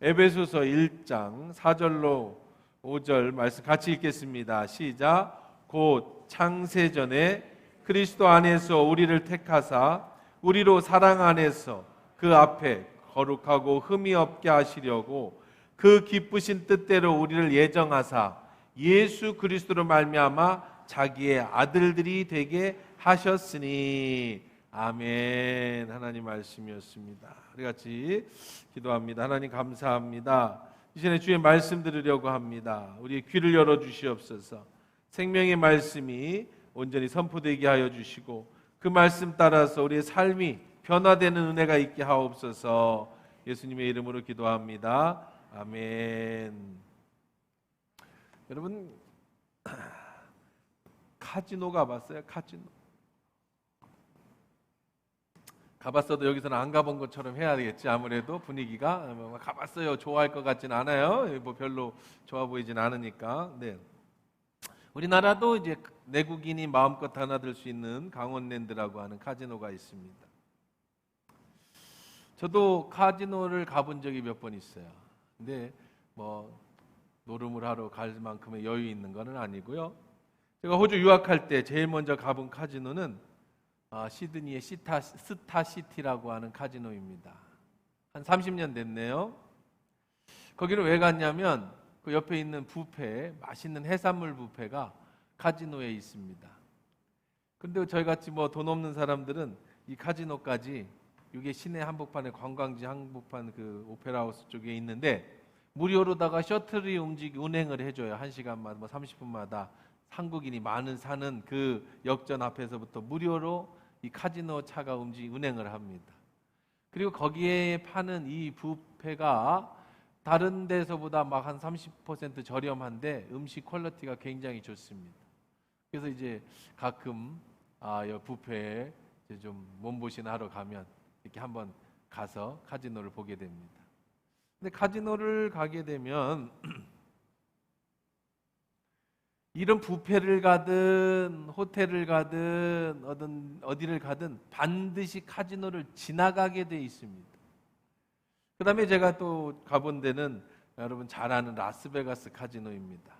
에베소서 1장 4절로 5절 말씀 같이 읽겠습니다. 시작. 곧 창세전에 그리스도 안에서 우리를 택하사 우리로 사랑 안에서 그 앞에 거룩하고 흠이 없게 하시려고 그 기쁘신 뜻대로 우리를 예정하사 예수 그리스도로 말미암아 자기의 아들들이 되게 하셨으니. 아멘. 하나님 말씀이었습니다. 우리 같이 기도합니다. 하나님 감사합니다. 이 시간에 주의 말씀 들으려고 합니다. 우리의 귀를 열어주시옵소서. 생명의 말씀이 온전히 선포되게 하여 주시고 그 말씀 따라서 우리의 삶이 변화되는 은혜가 있게 하옵소서. 예수님의 이름으로 기도합니다. 아멘. 여러분, 카지노 가봤어요? 카지노. 가봤어도 여기서는 안 가본 것처럼 해야 되겠지. 아무래도 분위기가 가봤어요. 좋아할 것 같진 않아요. 뭐 별로 좋아 보이진 않으니까. 네. 우리나라도 이제 내국인이 마음껏 드나들 수 있는 강원랜드라고 하는 카지노가 있습니다. 저도 카지노를 가본 적이 몇 번 있어요. 근데 뭐 노름을 하러 갈 만큼의 여유 있는 건 아니고요. 제가 호주 유학할 때 제일 먼저 가본 카지노는 시드니의 스타시티라고 하는 카지노입니다. 한 30년 됐네요. 거기를 왜 갔냐면 그 옆에 있는 뷔페, 맛있는 해산물 뷔페가 카지노에 있습니다. 근데 저희 같이 뭐 돈 없는 사람들은 이 카지노까지, 이게 시내 한복판에 관광지 한복판 그 오페라하우스 쪽에 있는데 무료로다가 셔틀이 운행을 해줘요. 1시간마다 뭐 30분마다 한국인이 많은 사는 그 역전 앞에서부터 무료로 이 카지노 차가 운행을 합니다. 그리고 거기에 파는 이 뷔페가 다른 데서보다 막 한 30% 저렴한데 음식 퀄리티가 굉장히 좋습니다. 그래서 이제 가끔 이 뷔페에 이제 좀 몸보신 하러 가면 이렇게 한번 가서 카지노를 보게 됩니다. 근데 카지노를 가게 되면 이런 뷔페를 가든 호텔을 가든 어디를 가든 반드시 카지노를 지나가게 돼 있습니다. 그 다음에 제가 또 가본 데는 여러분 잘 아는 라스베가스 카지노입니다.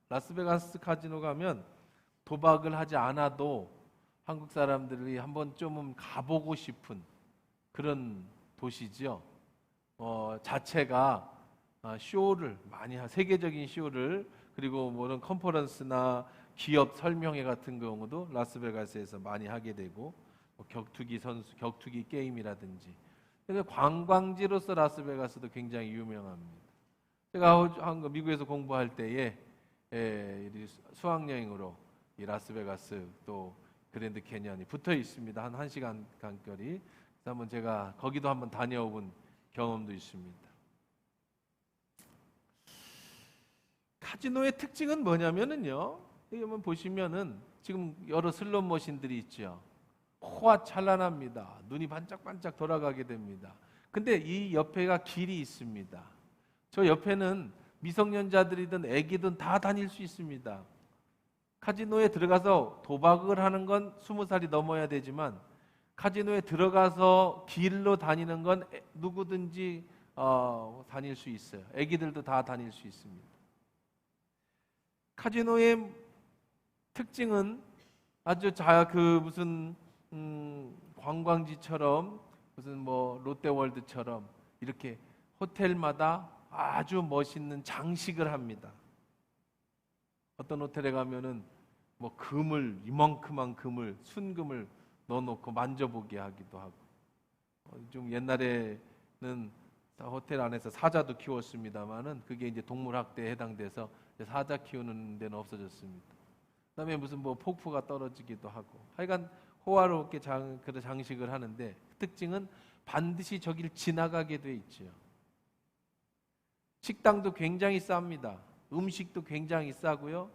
라스베가스 카지노 가면 도박을 하지 않아도 한국 사람들이 한 번쯤은 가보고 싶은 그런 도시죠. 자체가 쇼를 많이 세계적인 쇼를, 그리고 모든 컨퍼런스나 기업 설명회 같은 경우도 라스베가스에서 많이 하게 되고, 격투기 게임이라든지, 그래서 관광지로서 라스베가스도 굉장히 유명합니다. 제가 미국에서 공부할 때에 수학여행으로 이 라스베가스 또 그랜드 캐니언이 붙어 있습니다. 한 1시간 간거리. 그래서 한번 제가 거기도 한번 다녀온 경험도 있습니다. 카지노의 특징은 뭐냐면은요, 여기 한번 보시면은 지금 여러 슬롯머신들이 있죠. 호화찬란합니다. 눈이 반짝반짝 돌아가게 됩니다. 근데 이 옆에가 길이 있습니다. 저 옆에는 미성년자들이든 애기든 다 다닐 수 있습니다. 카지노에 들어가서 도박을 하는 건 20살이 넘어야 되지만 카지노에 들어가서 길로 다니는 건 누구든지 다닐 수 있어요. 애기들도 다 다닐 수 있습니다. 카지노의 특징은 아주 무슨 관광지처럼, 무슨 뭐 롯데월드처럼 이렇게 호텔마다 아주 멋있는 장식을 합니다. 어떤 호텔에 가면은 뭐 이만큼한 순금을 넣어놓고 만져보게 하기도 하고, 좀 옛날에는 호텔 안에서 사자도 키웠습니다만은 그게 이제 동물학대에 해당돼서 사자 키우는 데는 없어졌습니다. 그다음에 무슨 뭐 폭포가 떨어지기도 하고, 하여간 호화롭게 장식을 하는데 특징은 반드시 저길 지나가게 돼 있죠. 식당도 굉장히 쌉니다. 음식도 굉장히 싸고요.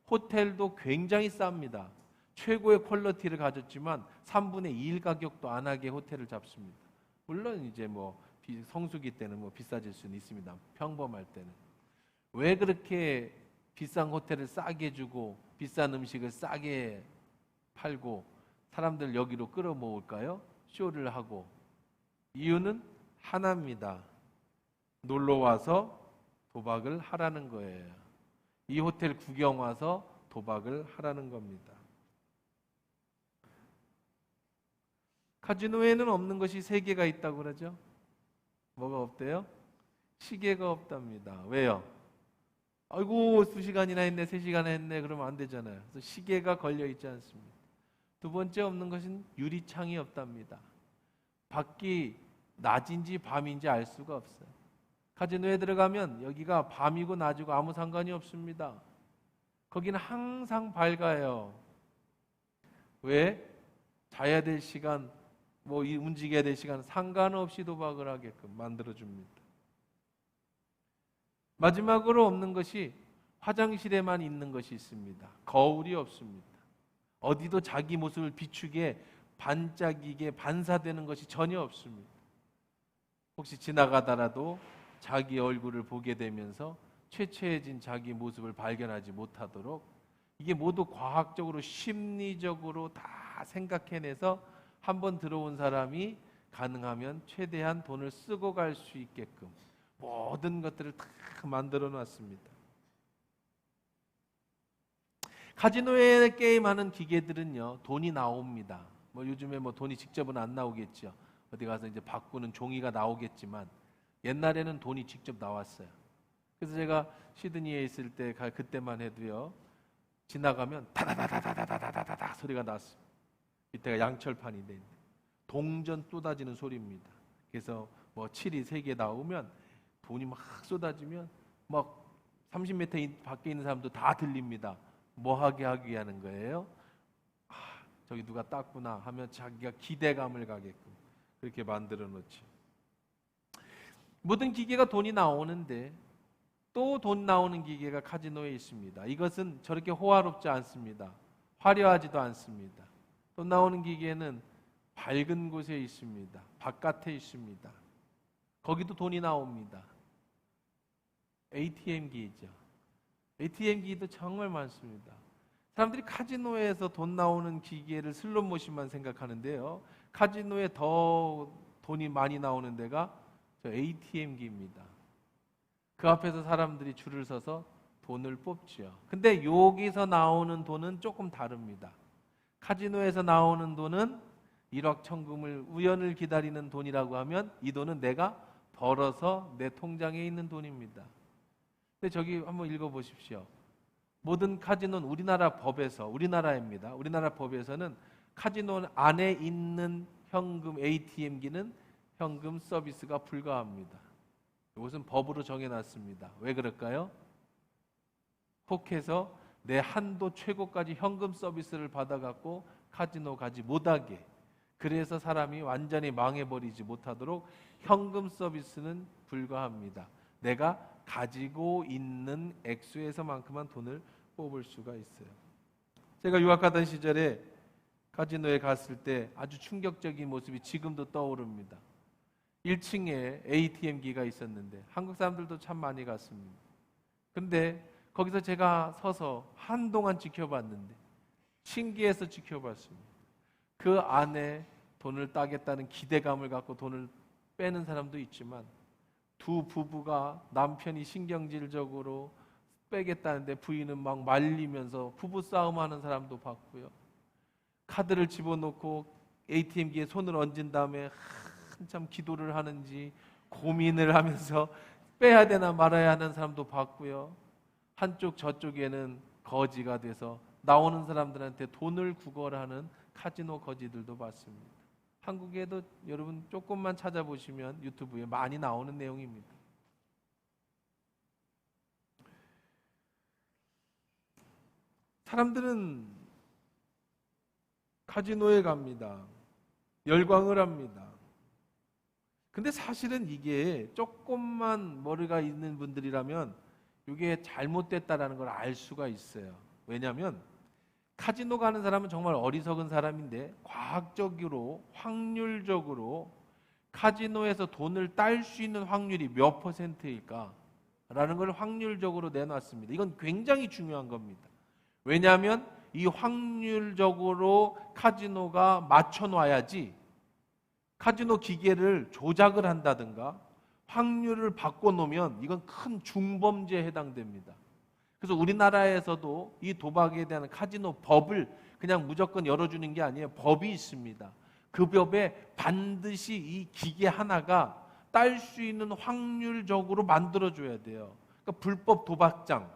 호텔도 굉장히 쌉니다. 최고의 퀄리티를 가졌지만 3분의 2일 가격도 안 하게 호텔을 잡습니다. 물론 이제 뭐 성수기 때는 뭐 비싸질 수는 있습니다. 평범할 때는. 왜 그렇게 비싼 호텔을 싸게 주고 비싼 음식을 싸게 팔고 사람들 여기로 끌어모을까요? 쇼를 하고. 이유는 하나입니다. 놀러 와서 도박을 하라는 거예요. 이 호텔 구경 와서 도박을 하라는 겁니다. 카지노에는 없는 것이 3개가 있다고 그러죠. 뭐가 없대요? 시계가 없답니다. 왜요? 아이고 2시간이나 했네 3시간이나 했네 그러면 안 되잖아요. 그래서 시계가 걸려 있지 않습니다. 두 번째 없는 것은 유리창이 없답니다. 밖이 낮인지 밤인지 알 수가 없어요. 카지노에 들어가면 여기가 밤이고 낮이고 아무 상관이 없습니다. 거기는 항상 밝아요. 왜? 자야 될 시간, 움직여야 될 시간 상관없이 도박을 하게끔 만들어줍니다. 마지막으로 없는 것이 화장실에만 있는 것이 있습니다. 거울이 없습니다. 어디도 자기 모습을 비추게 반짝이게 반사되는 것이 전혀 없습니다. 혹시 지나가다라도 자기 얼굴을 보게 되면서 최초해진 자기 모습을 발견하지 못하도록 이게 모두 과학적으로 심리적으로 다 생각해내서 한번 들어온 사람이 가능하면 최대한 돈을 쓰고 갈 수 있게끔 모든 것들을 다 만들어 놨습니다. 카지노에 게임하는 기계들은요 돈이 나옵니다. 요즘에 돈이 직접은 안 나오겠죠. 어디 가서 이제 바꾸는 종이가 나오겠지만 옛날에는 돈이 직접 나왔어요. 그래서 제가 시드니에 있을 때 그때만 해도요 지나가면 다다다다다다다다다 소리가 났어요. 이때가 양철판이 돼 있는데 동전 쏟아지는 소리입니다. 그래서 7이 3개 나오면 돈이 막 쏟아지면 막 30m 밖에 있는 사람도 다 들립니다. 뭐 하게 하기 위한 거예요? 저기 누가 땄구나 하면 자기가 기대감을 가게끔 그렇게 만들어 놓지. 모든 기계가 돈이 나오는데 또 돈 나오는 기계가 카지노에 있습니다. 이것은 저렇게 호화롭지 않습니다. 화려하지도 않습니다. 돈 나오는 기계는 밝은 곳에 있습니다. 바깥에 있습니다. 거기도 돈이 나옵니다. ATM기죠. ATM기도 정말 많습니다. 사람들이 카지노에서 돈 나오는 기계를 슬롯머신만 생각하는데요. 카지노에 더 돈이 많이 나오는 데가 저 ATM기입니다. 그 앞에서 사람들이 줄을 서서 돈을 뽑지요. 근데 여기서 나오는 돈은 조금 다릅니다. 카지노에서 나오는 돈은 일확천금을 우연을 기다리는 돈이라고 하면 이 돈은 내가 벌어서 내 통장에 있는 돈입니다. 근데 저기 한번 읽어보십시오. 모든 카지노는 우리나라입니다. 우리나라 법에서는 카지노 안에 있는 현금 ATM기는 현금 서비스가 불가합니다. 이것은 법으로 정해놨습니다. 왜 그럴까요? 혹해서 내 한도 최고까지 현금 서비스를 받아갖고 카지노 가지 못하게, 그래서 사람이 완전히 망해버리지 못하도록 현금 서비스는 불가합니다. 내가 가지고 있는 액수에서만큼만 돈을 뽑을 수가 있어요. 제가 유학하던 시절에 카지노에 갔을 때 아주 충격적인 모습이 지금도 떠오릅니다. 1층에 ATM기가 있었는데 한국 사람들도 참 많이 갔습니다. 근데 거기서 제가 서서 한동안 지켜봤는데 신기해서 지켜봤습니다. 그 안에 돈을 따겠다는 기대감을 갖고 돈을 빼는 사람도 있지만 두 부부가 남편이 신경질적으로 빼겠다는데 부인은 막 말리면서 부부싸움하는 사람도 봤고요. 카드를 집어넣고 ATM기에 손을 얹은 다음에 한참 기도를 하는지 고민을 하면서 빼야 되나 말아야 하는 사람도 봤고요. 한쪽 저쪽에는 거지가 돼서 나오는 사람들한테 돈을 구걸하는 카지노 거지들도 봤습니다. 한국에도 여러분 조금만 찾아보시면 유튜브에 많이 나오는 내용입니다. 사람들은 카지노에 갑니다. 열광을 합니다. 근데 사실은 이게 조금만 머리가 있는 분들이라면 이게 잘못됐다라는 걸 알 수가 있어요. 왜냐하면 카지노 가는 사람은 정말 어리석은 사람인데 과학적으로 확률적으로 카지노에서 돈을 딸 수 있는 확률이 몇 %일까? 라는 걸 확률적으로 내놨습니다. 이건 굉장히 중요한 겁니다. 왜냐하면 이 확률적으로 카지노가 맞춰놔야지 카지노 기계를 조작을 한다든가 확률을 바꿔놓으면 이건 큰 중범죄에 해당됩니다. 그래서 우리나라에서도 이 도박에 대한 카지노 법을 그냥 무조건 열어주는 게 아니에요. 법이 있습니다. 그 법에 반드시 이 기계 하나가 딸 수 있는 확률적으로 만들어줘야 돼요. 그러니까 불법 도박장,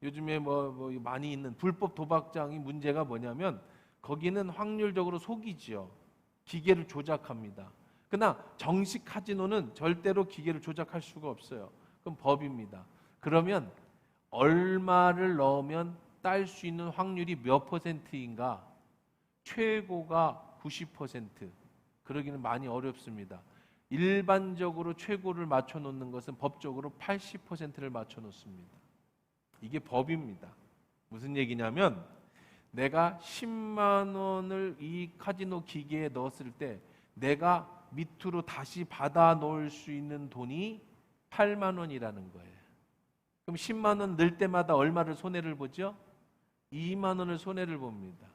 요즘에 뭐 많이 있는 불법 도박장이 문제가 뭐냐면 거기는 확률적으로 속이지요. 기계를 조작합니다. 그러나 정식 카지노는 절대로 기계를 조작할 수가 없어요. 그건 법입니다. 그러면 얼마를 넣으면 딸 수 있는 확률이 몇 퍼센트인가? 최고가 90%. 그러기는 많이 어렵습니다. 일반적으로 최고를 맞춰 놓는 것은 법적으로 80%를 맞춰 놓습니다. 이게 법입니다. 무슨 얘기냐면 내가 10만 원을 이 카지노 기계에 넣었을 때 내가 밑으로 다시 받아 놓을 수 있는 돈이 8만 원이라는 거예요. 그럼 10만 원 넣을 때마다 얼마를 손해를 보죠? 2만 원을 손해를 봅니다.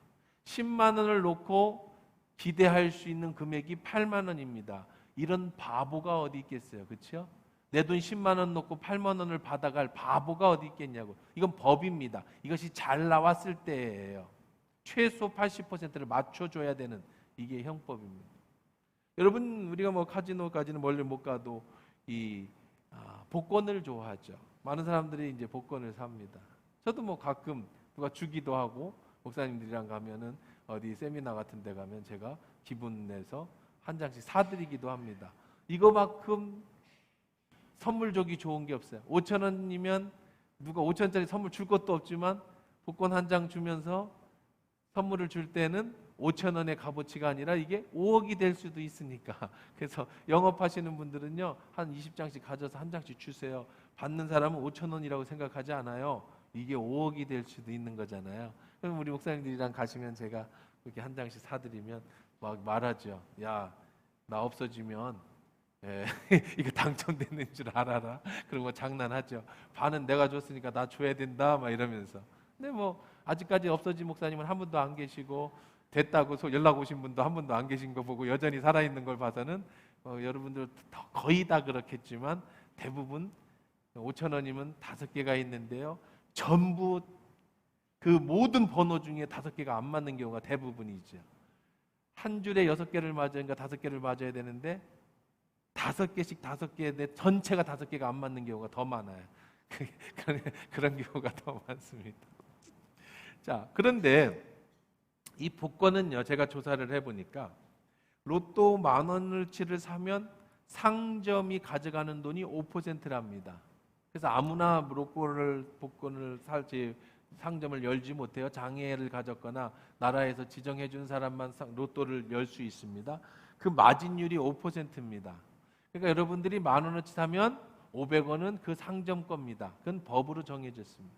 10만 원을 놓고 기대할 수 있는 금액이 8만 원입니다. 이런 바보가 어디 있겠어요. 그렇죠? 내 돈 10만 원 놓고 8만 원을 받아갈 바보가 어디 있겠냐고. 이건 법입니다. 이것이 잘 나왔을 때예요. 최소 80%를 맞춰줘야 되는 이게 형법입니다. 여러분, 우리가 뭐 카지노까지는 멀리 못 가도 이 복권을 좋아하죠. 많은 사람들이 이제 복권을 삽니다. 저도 뭐 가끔 누가 주기도 하고 목사님들이랑 가면은 어디 세미나 같은 데 가면 제가 기분 내서 한 장씩 사드리기도 합니다. 이거만큼 선물 주기 좋은 게 없어요. 5천 원이면 누가 5천 원짜리 선물 줄 것도 없지만 복권 한 장 주면서 선물을 줄 때는 5천 원의 값어치가 아니라 이게 5억이 될 수도 있으니까. 그래서 영업하시는 분들은요, 한 20장씩 가져서 한 장씩 주세요. 받는 사람은 5천 원이라고 생각하지 않아요. 이게 5억이 될 수도 있는 거잖아요. 그럼 우리 목사님들이랑 가시면 제가 이렇게 한 장씩 사드리면 막 말하죠. 야, 나 없어지면 이거 당첨되는 줄 알아라. 그런 거 장난하죠. 반은 내가 줬으니까 나 줘야 된다 막 이러면서. 근데 뭐 아직까지 없어진 목사님은 한 분도 안 계시고 됐다고 연락 오신 분도 한 분도 안 계신 거 보고 여전히 살아있는 걸 봐서는 여러분들 거의 다 그렇겠지만 대부분 5천 원이면 5개가 있는데요. 전부 그 모든 번호 중에 5개가 안 맞는 경우가 대부분이죠. 한 줄에 6개를 맞으니까 5개를 맞아야 되는데 5개씩 5개, 전체가 5개가 안 맞는 경우가 더 많아요. 그런 경우가 더 많습니다. 자, 그런데 이 복권은요, 제가 조사를 해보니까 로또 10,000원어치를 사면 상점이 가져가는 돈이 5%랍니다. 그래서 아무나 복권을 살지 상점을 열지 못해요. 장애를 가졌거나 나라에서 지정해 준 사람만 로또를 열 수 있습니다. 그 마진율이 5%입니다. 그러니까 여러분들이 10,000원어치 사면 500원은 그 상점 겁니다. 그건 법으로 정해졌습니다.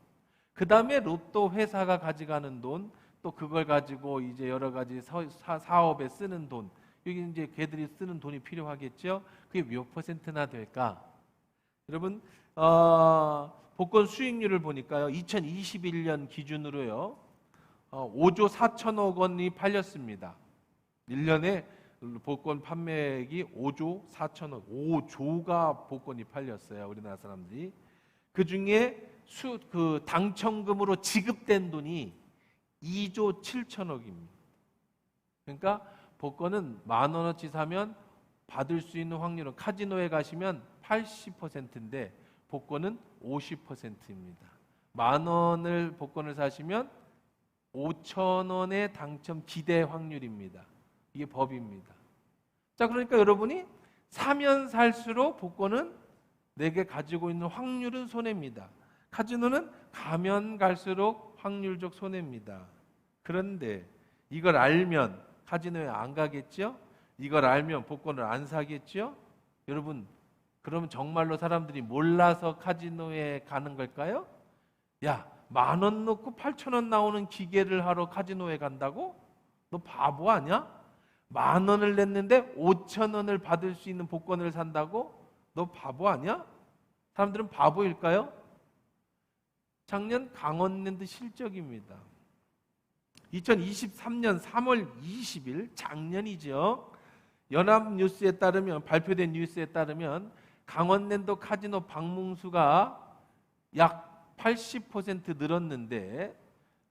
그 다음에 로또 회사가 가져가는 돈, 또 그걸 가지고 이제 여러 가지 사업에 쓰는 돈, 여기 이제 걔들이 쓰는 돈이 필요하겠죠. 그게 몇 퍼센트나 될까? 여러분, 복권 수익률을 보니까요, 2021년 기준으로요, 5조 4천억 원이 팔렸습니다. 1년에 복권 판매액이 5조 4천억, 5조가 복권이 팔렸어요. 우리나라 사람들이. 그 중에 그 당첨금으로 지급된 돈이 2조 7천억입니다. 그러니까 복권은 10,000원어치 사면 받을 수 있는 확률은 카지노에 가시면 80%인데 복권은 50%입니다. 10,000원을 복권을 사시면 5,000원의 당첨 기대 확률입니다. 이게 법입니다. 자, 그러니까 여러분이 사면 살수록 복권은 내게 가지고 있는 확률은 손해입니다. 카지노는 가면 갈수록 확률적 손해입니다. 그런데 이걸 알면 카지노에 안 가겠죠? 이걸 알면 복권을 안 사겠죠? 여러분, 그러면 정말로 사람들이 몰라서 카지노에 가는 걸까요? 야, 10,000원 넣고 8,000원 나오는 기계를 하러 카지노에 간다고? 너 바보 아니야? 10,000원을 냈는데 5,000원을 받을 수 있는 복권을 산다고? 너 바보 아니야? 사람들은 바보일까요? 작년 강원랜드 실적입니다. 2023년 3월 20일, 작년이죠. 연합뉴스에 따르면, 발표된 뉴스에 따르면 강원랜드 카지노 방문수가 약 80% 늘었는데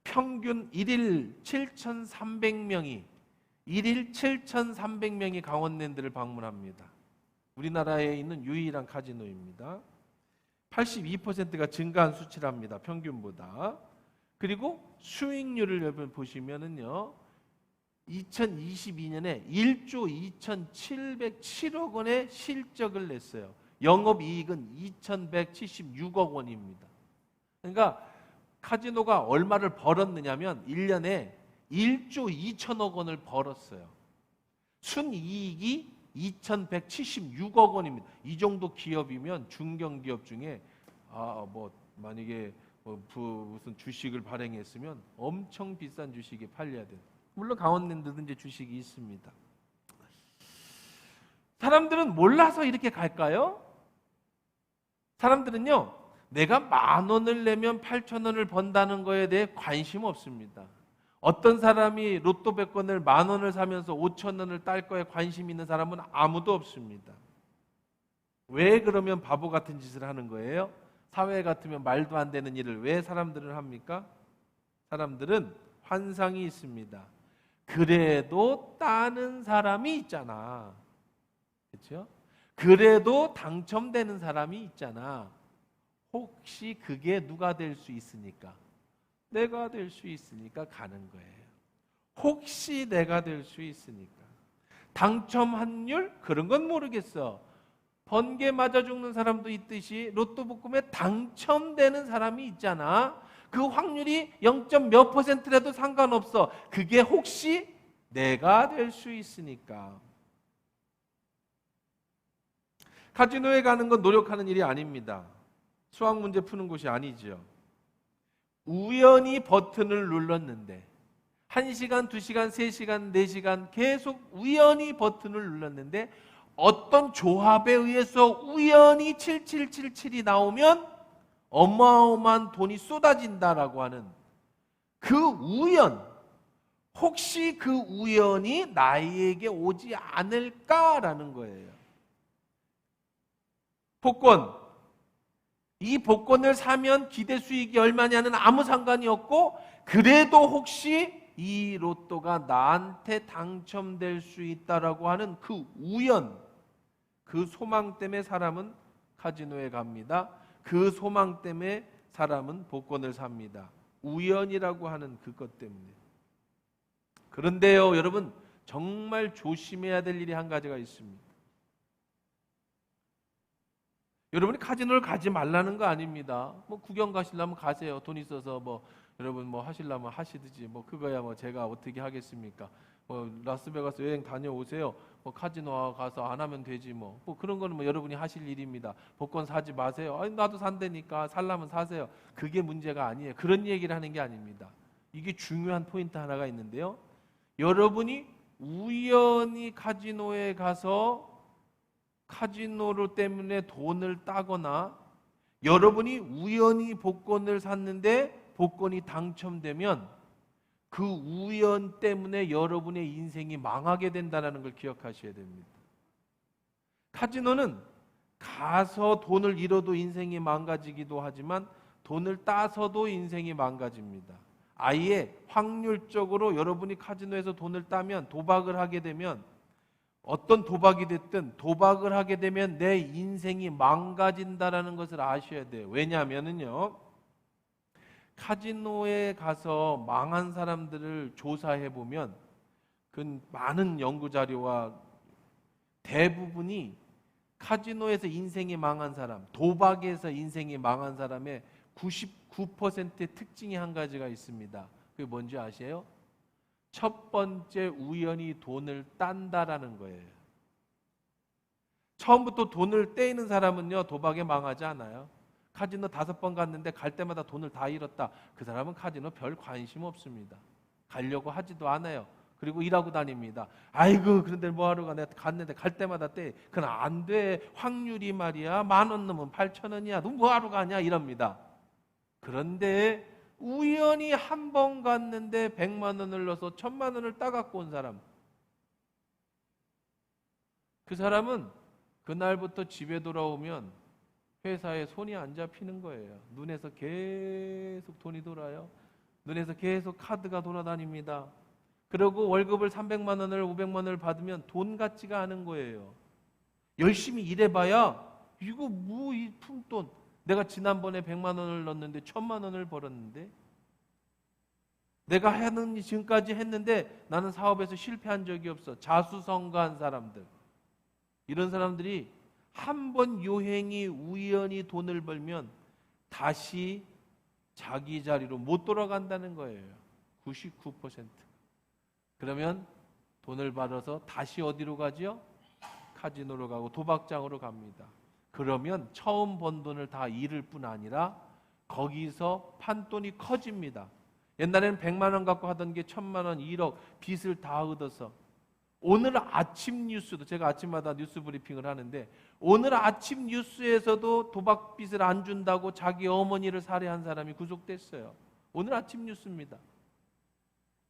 평균 1일 7,300명이 강원랜드를 방문합니다. 우리나라에 있는 유일한 카지노입니다. 82%가 증가한 수치랍니다. 평균보다. 그리고 수익률을 여러분 보시면은요. 2022년에 1조 2,707억 원의 실적을 냈어요. 영업이익은 2,176억 원입니다. 그러니까 카지노가 얼마를 벌었느냐면 1년에 1조 2천억 원을 벌었어요. 순이익이 2,176억 원입니다. 이 정도 기업이면 중견기업 중에 만약에 무슨 주식을 발행했으면 엄청 비싼 주식이 팔려야 돼요. 물론 강원랜드도 이제 주식이 있습니다. 사람들은 몰라서 이렇게 갈까요? 사람들은요, 내가 10,000원을 내면 8,000원을 번다는 거에 대해 관심 없습니다. 어떤 사람이 로또 100권을 10,000원을 사면서 5,000원을 딸 거에 관심 있는 사람은 아무도 없습니다. 왜 그러면 바보 같은 짓을 하는 거예요? 사회 같으면 말도 안 되는 일을 왜 사람들은 합니까? 사람들은 환상이 있습니다. 그래도 따는 사람이 있잖아. 그렇죠? 그래도 당첨되는 사람이 있잖아. 혹시 그게 누가 될 수 있으니까? 내가 될 수 있으니까 가는 거예요. 혹시 내가 될 수 있으니까. 당첨 확률? 그런 건 모르겠어. 번개 맞아 죽는 사람도 있듯이 로또 복권에 당첨되는 사람이 있잖아. 그 확률이 0. 몇 %라도 상관없어. 그게 혹시 내가 될 수 있으니까. 카지노에 가는 건 노력하는 일이 아닙니다. 수학 문제 푸는 곳이 아니죠. 우연히 버튼을 눌렀는데 1시간, 2시간, 3시간, 4시간 계속 우연히 버튼을 눌렀는데 어떤 조합에 의해서 우연히 7777이 나오면 어마어마한 돈이 쏟아진다라고 하는 그 우연, 혹시 그 우연이 나에게 오지 않을까라는 거예요. 복권, 이 복권을 사면 기대 수익이 얼마냐는 아무 상관이 없고 그래도 혹시 이 로또가 나한테 당첨될 수 있다라고 하는 그 우연, 그 소망 때문에 사람은 카지노에 갑니다. 그 소망 때문에 사람은 복권을 삽니다. 우연이라고 하는 그것 때문에. 그런데요, 여러분 정말 조심해야 될 일이 한 가지가 있습니다. 여러분이 카지노를 가지 말라는 거 아닙니다. 뭐 구경 가시려면 가세요. 돈 있어서 여러분 하시려면 하시듯이 그거야 제가 어떻게 하겠습니까? 라스베가스 여행 다녀오세요. 카지노 가서 안 하면 되지 그런 거는 여러분이 하실 일입니다. 복권 사지 마세요. 아니 나도 산다니까 살라면 사세요. 그게 문제가 아니에요. 그런 얘기를 하는 게 아닙니다. 이게 중요한 포인트 하나가 있는데요. 여러분이 우연히 카지노에 가서 카지노로 때문에 돈을 따거나 여러분이 우연히 복권을 샀는데 복권이 당첨되면 그 우연 때문에 여러분의 인생이 망하게 된다는 걸 기억하셔야 됩니다. 카지노는 가서 돈을 잃어도 인생이 망가지기도 하지만 돈을 따서도 인생이 망가집니다. 아예 확률적으로 여러분이 카지노에서 돈을 따면 도박을 하게 되면 어떤 도박이 됐든 도박을 하게 되면 내 인생이 망가진다라는 것을 아셔야 돼요. 왜냐하면요, 카지노에 가서 망한 사람들을 조사해 보면 그 많은 연구 자료와 대부분이 카지노에서 인생이 망한 사람, 도박에서 인생이 망한 사람의 99%의 특징이 한 가지가 있습니다. 그게 뭔지 아세요? 첫 번째 우연히 돈을 딴다라는 거예요. 처음부터 돈을 떼이는 사람은요 도박에 망하지 않아요. 카지노 5번 갔는데 갈 때마다 돈을 다 잃었다. 그 사람은 카지노 별 관심 없습니다. 가려고 하지도 않아요. 그리고 일하고 다닙니다. 아이고 그런데 뭐하러 가? 내가 갔는데 갈 때마다 떼. 그건 안 돼. 확률이 말이야 10,000원 넣으면 8,000원이야. 너 뭐하러 가냐 이럽니다. 그런데 우연히 한 번 갔는데 100만 원을 넣어서 1,000만 원을 따갖고 온 사람, 그 사람은 그날부터 집에 돌아오면 회사에 손이 안 잡히는 거예요. 눈에서 계속 돈이 돌아요. 눈에서 계속 카드가 돌아다닙니다. 그리고 월급을 300만 원을 500만 원을 받으면 돈 같지가 않은 거예요. 열심히 일해봐야 이거 뭐 이 푼돈. 내가 지난번에 100만 원을 넣었는데 1000만 원을 벌었는데, 내가 하는 지금까지 했는데 나는 사업에서 실패한 적이 없어. 자수성가한 사람들, 이런 사람들이 한 번 요행이 우연히 돈을 벌면 다시 자기 자리로 못 돌아간다는 거예요. 99%. 그러면 돈을 받아서 다시 어디로 가죠? 카지노로 가고 도박장으로 갑니다. 그러면 처음 번 돈을 다 잃을 뿐 아니라 거기서 판돈이 커집니다. 옛날에는 100만 원 갖고 하던 게 1000만 원, 1억 빚을 다 얻어서, 오늘 아침 뉴스도, 제가 아침마다 뉴스 브리핑을 하는데 오늘 아침 뉴스에서도 도박빚을 안 준다고 자기 어머니를 살해한 사람이 구속됐어요. 오늘 아침 뉴스입니다.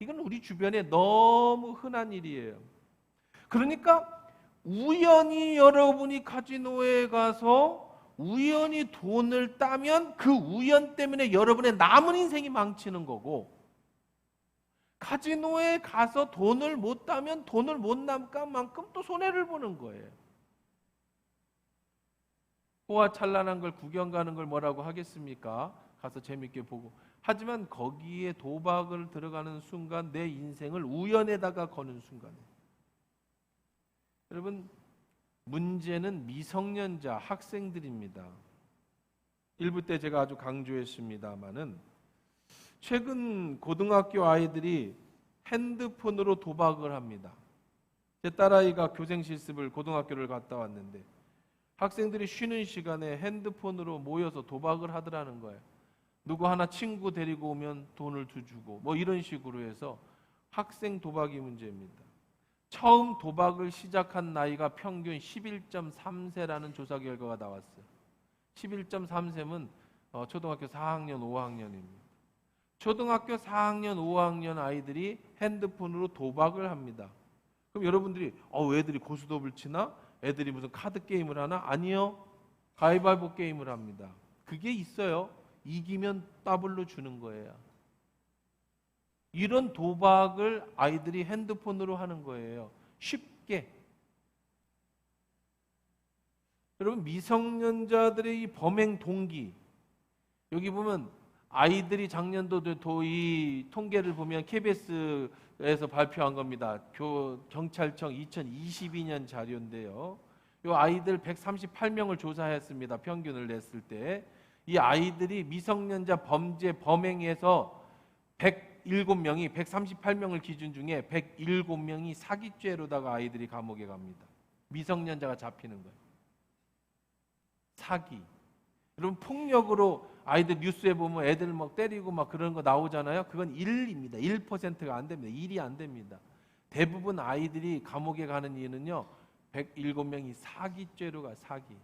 이건 우리 주변에 너무 흔한 일이에요. 그러니까 우연히 여러분이 카지노에 가서 우연히 돈을 따면 그 우연 때문에 여러분의 남은 인생이 망치는 거고, 카지노에 가서 돈을 못 따면 돈을 못 남간 만큼 또 손해를 보는 거예요. 호화찬란한 걸 구경 가는 걸 뭐라고 하겠습니까? 가서 재밌게 보고. 하지만 거기에 도박을 들어가는 순간 내 인생을 우연에다가 거는 순간에, 여러분, 문제는 미성년자 학생들입니다. 일부 때 제가 아주 강조했습니다마는 최근 고등학교 아이들이 핸드폰으로 도박을 합니다. 제 딸아이가 교생 실습을 고등학교를 갔다 왔는데 학생들이 쉬는 시간에 핸드폰으로 모여서 도박을 하더라는 거예요. 누구 하나 친구 데리고 오면 돈을 주고 뭐 이런 식으로 해서 학생 도박이 문제입니다. 처음 도박을 시작한 나이가 평균 11.3세라는 조사 결과가 나왔어요. 11.3세면 초등학교 4학년, 5학년입니다. 초등학교 4학년, 5학년 아이들이 핸드폰으로 도박을 합니다. 그럼 여러분들이 왜 애들이 고스톱을 치나? 애들이 무슨 카드 게임을 하나? 아니요. 가위바위보 게임을 합니다. 그게 있어요. 이기면 더블로 주는 거예요. 이런 도박을 아이들이 핸드폰으로 하는 거예요. 쉽게. 여러분, 미성년자들의 이 범행 동기, 여기 보면 아이들이 작년도도 이 통계를 보면 KBS에서 발표한 겁니다. 경찰청 2022년 자료인데요. 이 아이들 138명을 조사했습니다. 평균을 냈을 때. 이 아이들이 미성년자 범행에서 107명이 138명을 기준 중에 107명이 사기죄로다가 아이들이 감옥에 갑니다. 미성년자가 잡히는 거예요. 사기. 여러분, 폭력으로 아이들 뉴스에 보면 애들 막 때리고 막 그런 거 나오잖아요. 그건 1입니다. 1%가 안 됩니다. 1이 안 됩니다. 대부분 아이들이 감옥에 가는 이유는요, 107명이 사기죄로 가. 사기.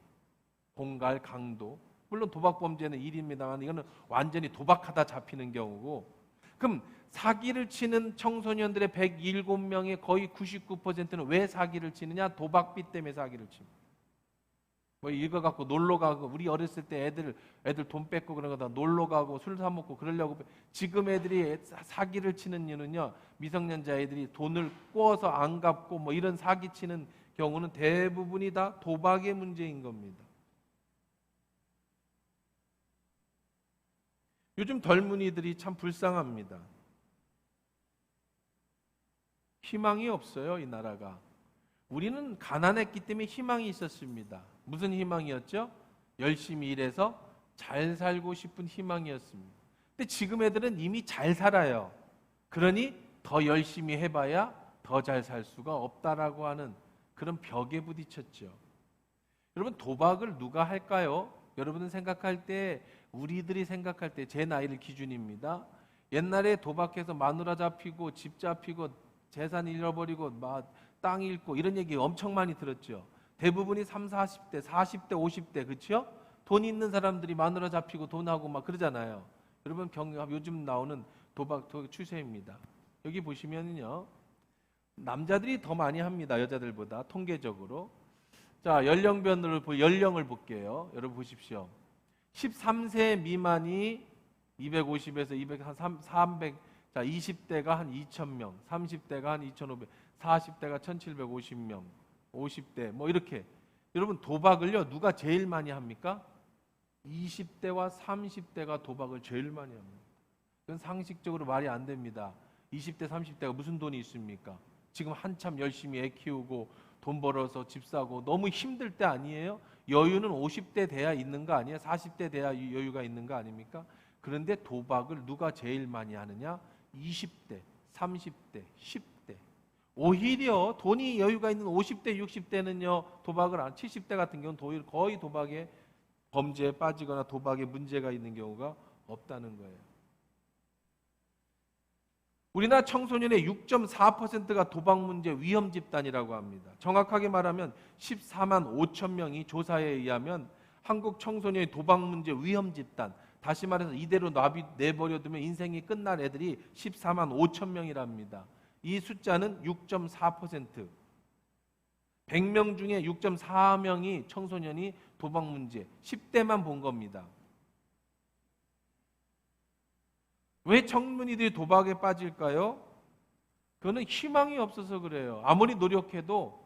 공갈, 강도. 물론 도박 범죄는 1입니다만 이거는 완전히 도박하다 잡히는 경우고, 그럼 사기를 치는 청소년들의 107명의 거의 99%는 왜 사기를 치느냐? 도박비 때문에 사기를 칩니다. 뭐 이거 갖고 놀러 가고, 우리 어렸을 때 애들 돈 뺏고 그런 거다 놀러 가고 술 사 먹고 그러려고. 지금 애들이 사기를 치는 이유는요, 미성년자 애들이 돈을 꼬어서 안 갚고 뭐 이런 사기 치는 경우는 대부분이 다 도박의 문제인 겁니다. 요즘 젊은이들이 참 불쌍합니다. 희망이 없어요, 이 나라가. 우리는 가난했기 때문에 희망이 있었습니다. 무슨 희망이었죠? 열심히 일해서 잘 살고 싶은 희망이었습니다. 근데 지금 애들은 이미 잘 살아요. 그러니 더 열심히 해봐야 더 잘 살 수가 없다라고 하는 그런 벽에 부딪혔죠. 여러분, 도박을 누가 할까요? 여러분은 생각할 때, 우리들이 생각할 때, 제 나이를 기준입니다. 옛날에 도박해서 마누라 잡히고 집 잡히고 재산 잃어버리고 땅 잃고 이런 얘기 엄청 많이 들었죠. 대부분이 30, 40대, 40대, 50대, 그렇죠? 돈 있는 사람들이 마누라 잡히고 돈하고 막 그러잖아요. 여러분, 요즘 나오는 도박 추세입니다. 여기 보시면은요, 남자들이 더 많이 합니다. 여자들보다 통계적으로. 자, 연령을 볼게요. 여러분 보십시오. 13세 미만이 250에서 200, 한 300, 자, 20대가 한 2,000명, 30대가 한 2,500, 40대가 1,750명, 50대, 뭐 이렇게. 여러분, 도박을요, 누가 제일 많이 합니까? 20대와 30대가 도박을 제일 많이 합니다. 그건 상식적으로 말이 안 됩니다. 20대, 30대가 무슨 돈이 있습니까? 지금 한참 열심히 애 키우고 돈 벌어서 집 사고 너무 힘들 때 아니에요? 여유는 50대 돼야 있는 거 아니에요? 40대 돼야 여유가 있는 거 아닙니까? 그런데 도박을 누가 제일 많이 하느냐? 20대, 30대, 10대. 오히려 돈이 여유가 있는 50대, 60대는요 도박을 안, 70대 같은 경우는 거의 도박에 범죄에 빠지거나 도박에 문제가 있는 경우가 없다는 거예요. 우리나라 청소년의 6.4%가 도박 문제 위험 집단이라고 합니다. 정확하게 말하면 14만 5천 명이 조사에 의하면 한국 청소년의 도박 문제 위험 집단, 다시 말해서 이대로 내버려두면 인생이 끝날 애들이 14만 5천 명이랍니다. 이 숫자는 6.4%. 100명 중에 6.4명이 청소년이 도박 문제, 10대만 본 겁니다. 왜 청문이들이 도박에 빠질까요? 그거는 희망이 없어서 그래요. 아무리 노력해도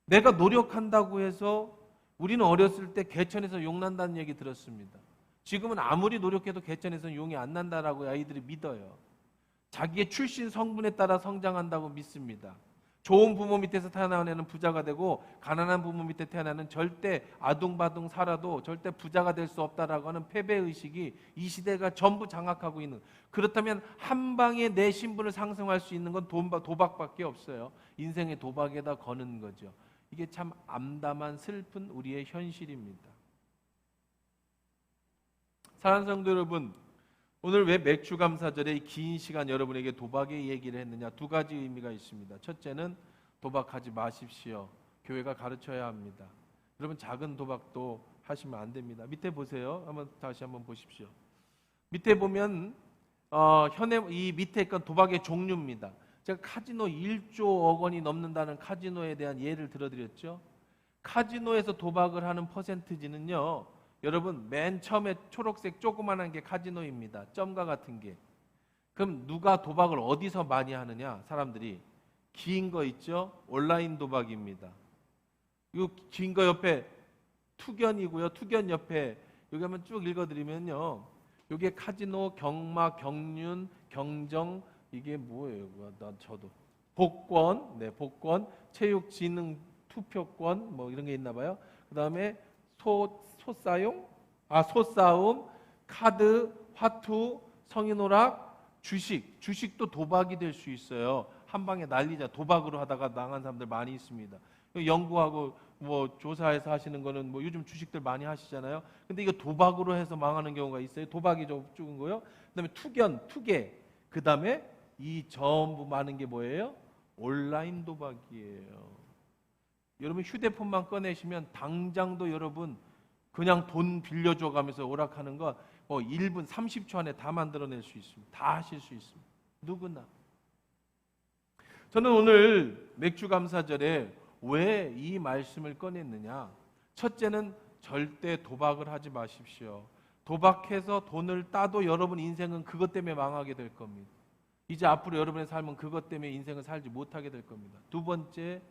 내가 노력한다고 해서 우리는 어렸을 때 개천에서 용 난다는 얘기 들었습니다. 지금은 아무리 노력해도 개천에서 용이 안 난다라고 아이들이 믿어요. 자기의 출신 성분에 따라 성장한다고 믿습니다. 좋은 부모 밑에서 태어난 애는 부자가 되고 가난한 부모 밑에 태어나는 절대 아둥바둥 살아도 절대 부자가 될 수 없다라고 하는 패배의식이 이 시대가 전부 장악하고 있는, 그렇다면 한 방에 내 신분을 상승할 수 있는 건 도박밖에 없어요. 인생의 도박에다 거는 거죠. 이게 참 암담한 슬픈 우리의 현실입니다. 사랑하는 성도 여러분, 오늘 왜 맥주감사절에 긴 시간 여러분에게 도박의 얘기를 했느냐? 두 가지 의미가 있습니다. 첫째는 도박하지 마십시오. 교회가 가르쳐야 합니다. 여러분, 작은 도박도 하시면 안 됩니다. 밑에 보세요. 다시 한번 보십시오. 밑에 보면 이 밑에 건 도박의 종류입니다. 제가 카지노 1조억 원이 넘는다는 카지노에 대한 예를 들어드렸죠. 카지노에서 도박을 하는 퍼센티지는요, 여러분 맨 처음에 초록색 조그만한 게 카지노입니다. 점과 같은 게. 그럼 누가 도박을 어디서 많이 하느냐? 사람들이 긴 거 있죠? 온라인 도박입니다. 이 긴 거 옆에 투견이고요. 투견 옆에 여기 한번 쭉 읽어드리면요, 이게 카지노, 경마, 경륜, 경정, 이게 뭐예요? 저도 복권, 네, 복권, 체육진흥 투표권, 뭐 이런 게 있나 봐요. 그 다음에 소싸움, 카드, 화투, 성인오락, 주식도 도박이 될 수 있어요. 한 방에 난리자. 도박으로 하다가 망한 사람들 많이 있습니다. 연구하고 뭐 조사해서 하시는 거는 뭐 요즘 주식들 많이 하시잖아요. 근데 이거 도박으로 해서 망하는 경우가 있어요. 도박이 좀 적은 거요. 그다음에 투개. 그다음에 이 전부 많은 게 뭐예요? 온라인 도박이에요. 여러분 휴대폰만 꺼내시면 당장도 여러분 그냥 돈 빌려줘 가면서 오락하는 거 1분 30초 안에 다 만들어낼 수 있습니다. 다 하실 수 있습니다. 누구나. 저는 오늘 맥주감사절에 왜 이 말씀을 꺼냈느냐? 첫째는 절대 도박을 하지 마십시오. 도박해서 돈을 따도 여러분 인생은 그것 때문에 망하게 될 겁니다. 이제 앞으로 여러분의 삶은 그것 때문에 인생을 살지 못하게 될 겁니다. 두 번째,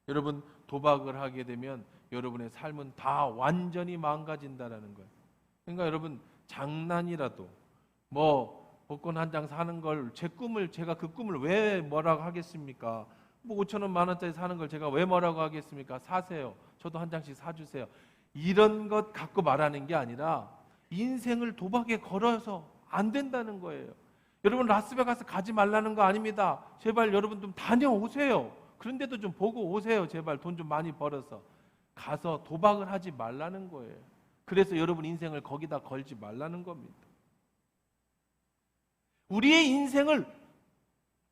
여러분 도박을 하게 되면 여러분의 삶은 다 완전히 망가진다라는 거예요. 그러니까 여러분 장난이라도 복권 한 장 사는 걸 제가 그 꿈을 왜 뭐라고 하겠습니까? 5천 원, 만 원짜리 사는 걸 제가 왜 뭐라고 하겠습니까? 사세요. 저도 한 장씩 사주세요. 이런 것 갖고 말하는 게 아니라 인생을 도박에 걸어서 안 된다는 거예요. 여러분 라스베가스 가지 말라는 거 아닙니다. 제발 여러분 좀 다녀오세요. 그런데도 좀 보고 오세요. 제발 돈 좀 많이 벌어서. 가서 도박을 하지 말라는 거예요. 그래서 여러분 인생을 거기다 걸지 말라는 겁니다. 우리의 인생을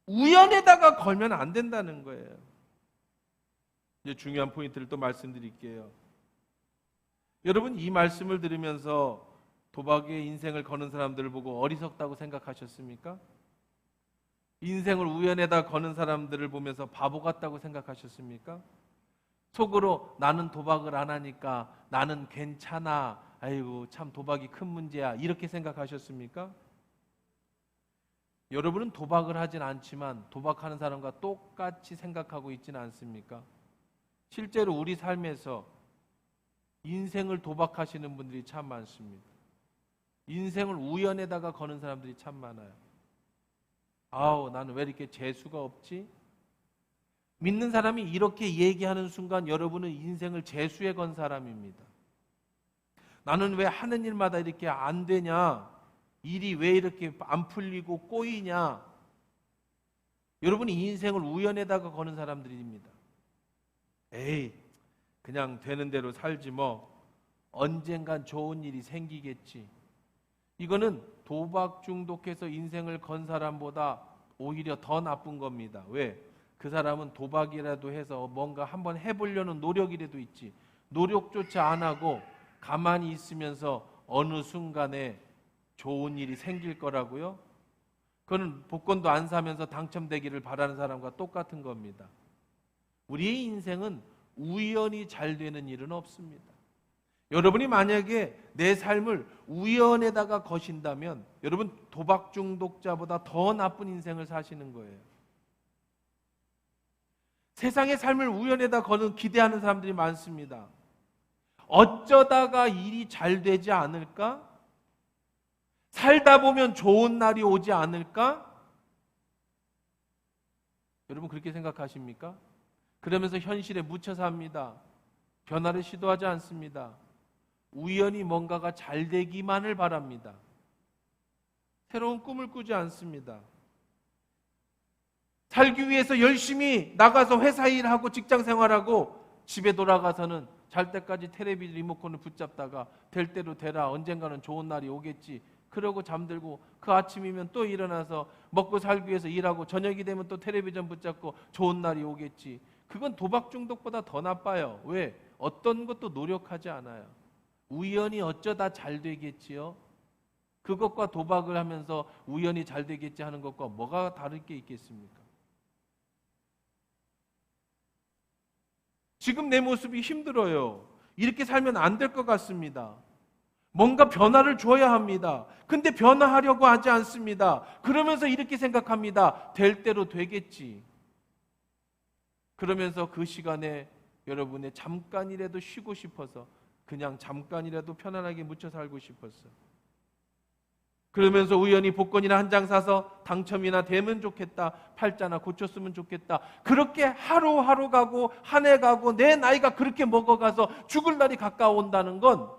우연에다가 걸면 안 된다는 거예요. 이제 중요한 포인트를 또 말씀드릴게요. 여러분 이 말씀을 들으면서 도박에 인생을 거는 사람들을 보고 어리석다고 생각하셨습니까? 인생을 우연에다 거는 사람들을 보면서 바보 같다고 생각하셨습니까? 속으로 나는 도박을 안 하니까 나는 괜찮아. 아이고 참 도박이 큰 문제야. 이렇게 생각하셨습니까? 여러분은 도박을 하진 않지만 도박하는 사람과 똑같이 생각하고 있지는 않습니까? 실제로 우리 삶에서 인생을 도박하시는 분들이 참 많습니다. 인생을 우연에다가 거는 사람들이 참 많아요. 아우 나는 왜 이렇게 재수가 없지? 믿는 사람이 이렇게 얘기하는 순간 여러분은 인생을 재수에 건 사람입니다. 나는 왜 하는 일마다 이렇게 안 되냐? 일이 왜 이렇게 안 풀리고 꼬이냐? 여러분이 인생을 우연에다가 거는 사람들입니다. 에이, 그냥 되는 대로 살지 뭐. 언젠간 좋은 일이 생기겠지. 이거는 도박 중독해서 인생을 건 사람보다 오히려 더 나쁜 겁니다. 왜? 그 사람은 도박이라도 해서 뭔가 한번 해보려는 노력이라도 있지. 노력조차 안 하고 가만히 있으면서 어느 순간에 좋은 일이 생길 거라고요? 그건 복권도 안 사면서 당첨되기를 바라는 사람과 똑같은 겁니다. 우리의 인생은 우연히 잘 되는 일은 없습니다. 여러분이 만약에 내 삶을 우연에다가 거신다면 여러분 도박 중독자보다 더 나쁜 인생을 사시는 거예요. 세상의 삶을 우연에다 거는 기대하는 사람들이 많습니다. 어쩌다가 일이 잘 되지 않을까? 살다 보면 좋은 날이 오지 않을까? 여러분 그렇게 생각하십니까? 그러면서 현실에 묻혀 삽니다. 변화를 시도하지 않습니다. 우연히 뭔가가 잘 되기만을 바랍니다. 새로운 꿈을 꾸지 않습니다. 살기 위해서 열심히 나가서 회사 일하고 직장 생활하고 집에 돌아가서는 잘 때까지 텔레비 리모컨을 붙잡다가 될 대로 되라 언젠가는 좋은 날이 오겠지 그러고 잠들고 그 아침이면 또 일어나서 먹고 살기 위해서 일하고 저녁이 되면 또 텔레비전 붙잡고 좋은 날이 오겠지. 그건 도박 중독보다 더 나빠요. 왜? 어떤 것도 노력하지 않아요. 우연히 어쩌다 잘 되겠지요. 그것과 도박을 하면서 우연히 잘 되겠지 하는 것과 뭐가 다를 게 있겠습니까? 지금 내 모습이 힘들어요. 이렇게 살면 안 될 것 같습니다. 뭔가 변화를 줘야 합니다. 근데 변화하려고 하지 않습니다. 그러면서 이렇게 생각합니다. 될 대로 되겠지. 그러면서 그 시간에 여러분의 잠깐이라도 쉬고 싶어서 그냥 잠깐이라도 편안하게 묻혀 살고 싶었어. 그러면서 우연히 복권이나 한 장 사서 당첨이나 되면 좋겠다. 팔자나 고쳤으면 좋겠다. 그렇게 하루하루 가고 한 해 가고 내 나이가 그렇게 먹어가서 죽을 날이 가까워온다는 건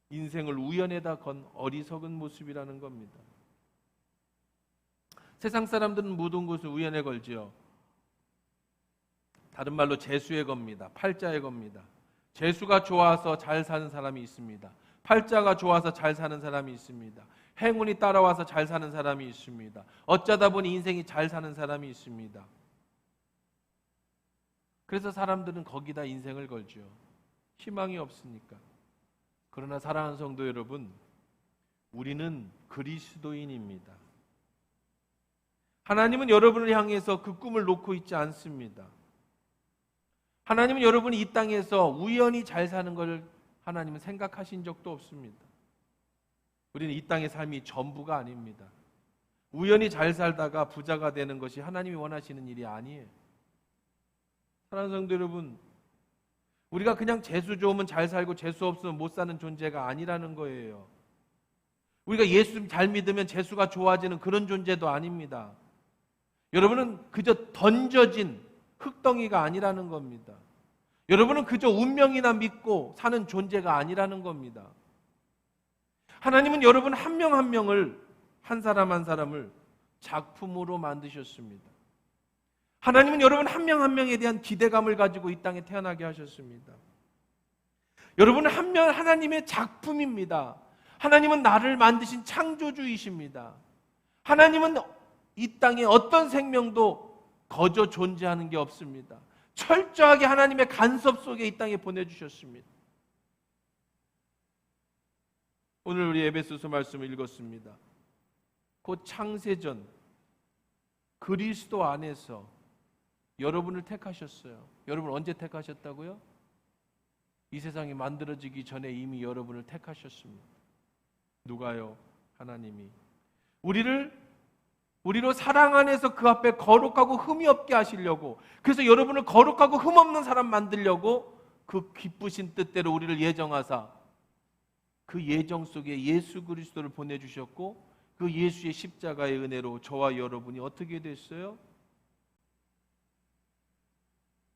인생을 우연에다 건 어리석은 모습이라는 겁니다. 세상 사람들은 모든 것을 우연에 걸지요. 다른 말로 재수에 겁니다. 팔자에 겁니다. 재수가 좋아서 잘 사는 사람이 있습니다. 팔자가 좋아서 잘 사는 사람이 있습니다. 행운이 따라와서 잘 사는 사람이 있습니다. 어쩌다 보니 인생이 잘 사는 사람이 있습니다. 그래서 사람들은 거기다 인생을 걸죠. 희망이 없으니까. 그러나 사랑하는 성도 여러분, 우리는 그리스도인입니다. 하나님은 여러분을 향해서 그 꿈을 놓고 있지 않습니다. 하나님은 여러분이 이 땅에서 우연히 잘 사는 걸 하나님은 생각하신 적도 없습니다. 우리는 이 땅의 삶이 전부가 아닙니다. 우연히 잘 살다가 부자가 되는 것이 하나님이 원하시는 일이 아니에요. 사랑하는 성도 여러분, 우리가 그냥 재수 좋으면 잘 살고 재수 없으면 못 사는 존재가 아니라는 거예요. 우리가 예수 잘 믿으면 재수가 좋아지는 그런 존재도 아닙니다. 여러분은 그저 던져진 흙덩이가 아니라는 겁니다. 여러분은 그저 운명이나 믿고 사는 존재가 아니라는 겁니다. 하나님은 여러분 한 명 한 명을, 한 사람 한 사람을 작품으로 만드셨습니다. 하나님은 여러분 한 명 한 명에 대한 기대감을 가지고 이 땅에 태어나게 하셨습니다. 여러분은 한 명 하나님의 작품입니다. 하나님은 나를 만드신 창조주이십니다. 하나님은 이 땅에 어떤 생명도 거저 존재하는 게 없습니다. 철저하게 하나님의 간섭 속에 이 땅에 보내주셨습니다. 오늘 우리 에베소서 말씀을 읽었습니다. 곧 창세전 그리스도 안에서 여러분을 택하셨어요. 여러분 언제 택하셨다고요? 이 세상이 만들어지기 전에 이미 여러분을 택하셨습니다. 누가요? 하나님이. 우리로 사랑 안에서 그 앞에 거룩하고 흠이 없게 하시려고, 그래서 여러분을 거룩하고 흠 없는 사람 만들려고 그 기쁘신 뜻대로 우리를 예정하사 그 예정 속에 예수 그리스도를 보내주셨고, 그 예수의 십자가의 은혜로 저와 여러분이 어떻게 됐어요?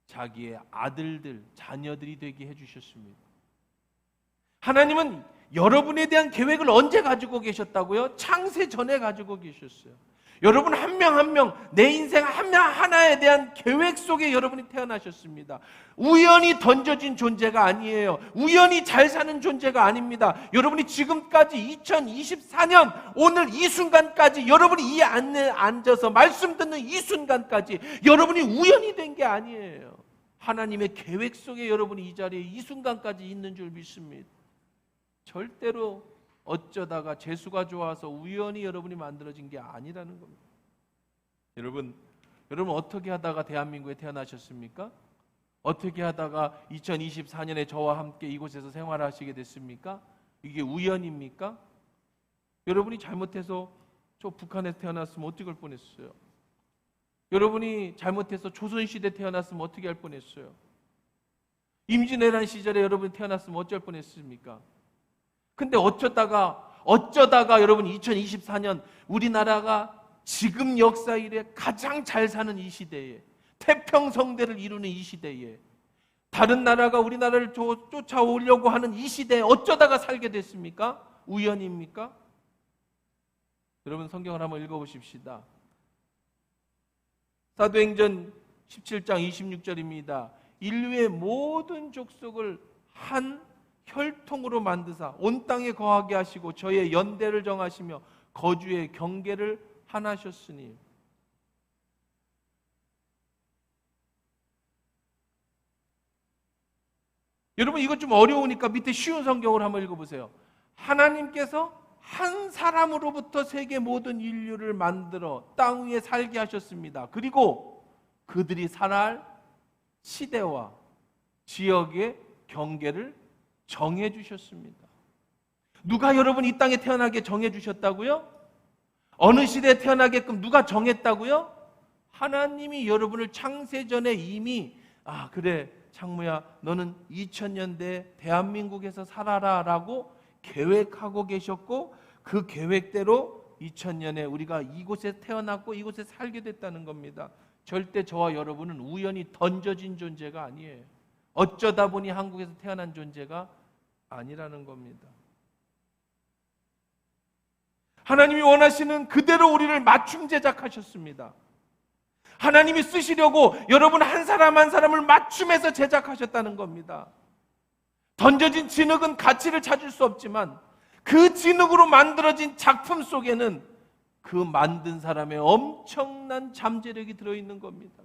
자기의 아들들, 자녀들이 되게 해주셨습니다. 하나님은 여러분에 대한 계획을 언제 가지고 계셨다고요? 창세 전에 가지고 계셨어요. 여러분 한 명 한 명, 내 인생 한 명 하나에 대한 계획 속에 여러분이 태어나셨습니다. 우연히 던져진 존재가 아니에요. 우연히 잘 사는 존재가 아닙니다. 여러분이 지금까지 2024년 오늘 이 순간까지, 여러분이 이 안에 앉아서 말씀 듣는 이 순간까지 여러분이 우연히 된 게 아니에요. 하나님의 계획 속에 여러분이 이 자리에 이 순간까지 있는 줄 믿습니다. 절대로 어쩌다가 재수가 좋아서 우연히 여러분이 만들어진 게 아니라는 겁니다. 여러분 어떻게 하다가 대한민국에 태어나셨습니까? 어떻게 하다가 2024년에 저와 함께 이곳에서 생활하시게 됐습니까? 이게 우연입니까? 여러분이 잘못해서 저 북한에 태어났으면 어떻게 할 뻔했어요? 여러분이 잘못해서 조선시대 태어났으면 어떻게 할 뻔했어요? 임진왜란 시절에 여러분이 태어났으면 어쩔 뻔했습니까? 근데 어쩌다가 여러분 2024년 우리나라가 지금 역사 이래 가장 잘 사는 이 시대에, 태평성대를 이루는 이 시대에, 다른 나라가 우리나라를 쫓아오려고 하는 이 시대에 어쩌다가 살게 됐습니까? 우연입니까? 여러분 성경을 한번 읽어보십시다. 사도행전 17장 26절입니다. 인류의 모든 족속을 한 혈통으로 만드사 온 땅에 거하게 하시고 저의 연대를 정하시며 거주의 경계를 하나셨으니. 여러분 이거 좀 어려우니까 밑에 쉬운 성경을 한번 읽어보세요. 하나님께서 한 사람으로부터 세계 모든 인류를 만들어 땅 위에 살게 하셨습니다. 그리고 그들이 살아갈 시대와 지역의 경계를 정해 주셨습니다. 누가 여러분 이 땅에 태어나게 정해 주셨다고요? 어느 시대에 태어나게끔 누가 정했다고요? 하나님이 여러분을 창세전에 이미 그래 창무야 너는 2000년대 대한민국에서 살아라 라고 계획하고 계셨고, 그 계획대로 2000년에 우리가 이곳에 태어났고 이곳에 살게 됐다는 겁니다. 절대 저와 여러분은 우연히 던져진 존재가 아니에요. 어쩌다 보니 한국에서 태어난 존재가 아니라는 겁니다. 하나님이 원하시는 그대로 우리를 맞춤 제작하셨습니다. 하나님이 쓰시려고 여러분 한 사람 한 사람을 맞춤해서 제작하셨다는 겁니다. 던져진 진흙은 가치를 찾을 수 없지만 그 진흙으로 만들어진 작품 속에는 그 만든 사람의 엄청난 잠재력이 들어있는 겁니다.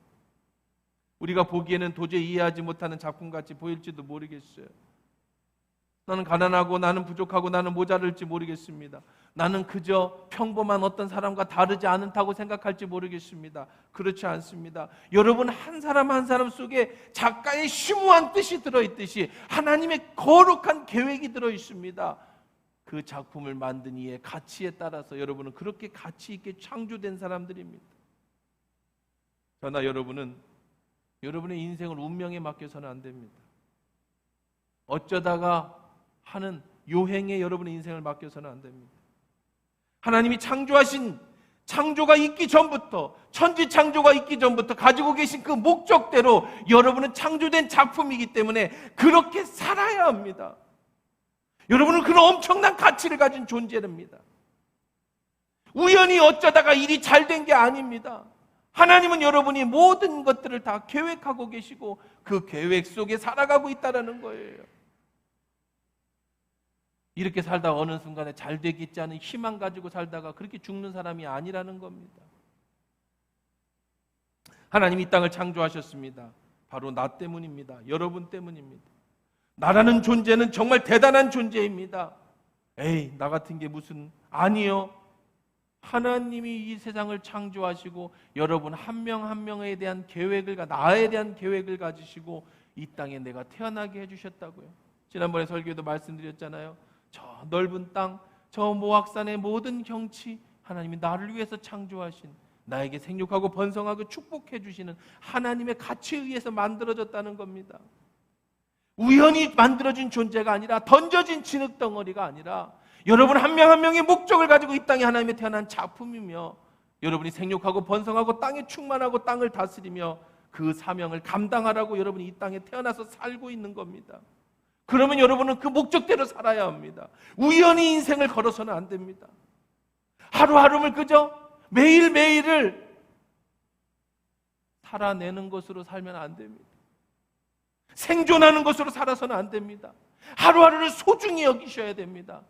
우리가 보기에는 도저히 이해하지 못하는 작품같이 보일지도 모르겠어요. 나는 가난하고 나는 부족하고 나는 모자랄지 모르겠습니다. 나는 그저 평범한 어떤 사람과 다르지 않다고 생각할지 모르겠습니다. 그렇지 않습니다. 여러분 한 사람 한 사람 속에 작가의 심오한 뜻이 들어있듯이 하나님의 거룩한 계획이 들어있습니다. 그 작품을 만든 이의 가치에 따라서 여러분은 그렇게 가치 있게 창조된 사람들입니다. 저나 여러분은 여러분의 인생을 운명에 맡겨서는 안 됩니다. 어쩌다가 하는 요행에 여러분의 인생을 맡겨서는 안 됩니다. 하나님이 창조하신 창조가 있기 전부터, 천지 창조가 있기 전부터 가지고 계신 그 목적대로 여러분은 창조된 작품이기 때문에 그렇게 살아야 합니다. 여러분은 그런 엄청난 가치를 가진 존재입니다. 우연히 어쩌다가 일이 잘 된 게 아닙니다. 하나님은 여러분이 모든 것들을 다 계획하고 계시고 그 계획 속에 살아가고 있다는 거예요. 이렇게 살다가 어느 순간에 잘 되겠지 않은 희망 가지고 살다가 그렇게 죽는 사람이 아니라는 겁니다. 하나님이 이 땅을 창조하셨습니다. 바로 나 때문입니다. 여러분 때문입니다. 나라는 존재는 정말 대단한 존재입니다. 에이, 나 같은 게 무슨, 아니요. 하나님이 이 세상을 창조하시고 여러분 한 명 한 명에 대한 계획을, 나에 대한 계획을 가지시고 이 땅에 내가 태어나게 해주셨다고요. 지난번에 설교에도 말씀드렸잖아요. 저 넓은 땅, 저 모악산의 모든 경치, 하나님이 나를 위해서 창조하신, 나에게 생육하고 번성하고 축복해 주시는 하나님의 가치에 의해서 만들어졌다는 겁니다. 우연히 만들어진 존재가 아니라, 던져진 진흙덩어리가 아니라, 여러분 한 명 한 명의 목적을 가지고 이 땅에 하나님의 태어난 작품이며, 여러분이 생육하고 번성하고 땅에 충만하고 땅을 다스리며 그 사명을 감당하라고 여러분이 이 땅에 태어나서 살고 있는 겁니다. 그러면 여러분은 그 목적대로 살아야 합니다. 우연히 인생을 걸어서는 안 됩니다. 하루하루를 그저 매일매일을 살아내는 것으로 살면 안 됩니다. 생존하는 것으로 살아서는 안 됩니다. 하루하루를 소중히 여기셔야 됩니다.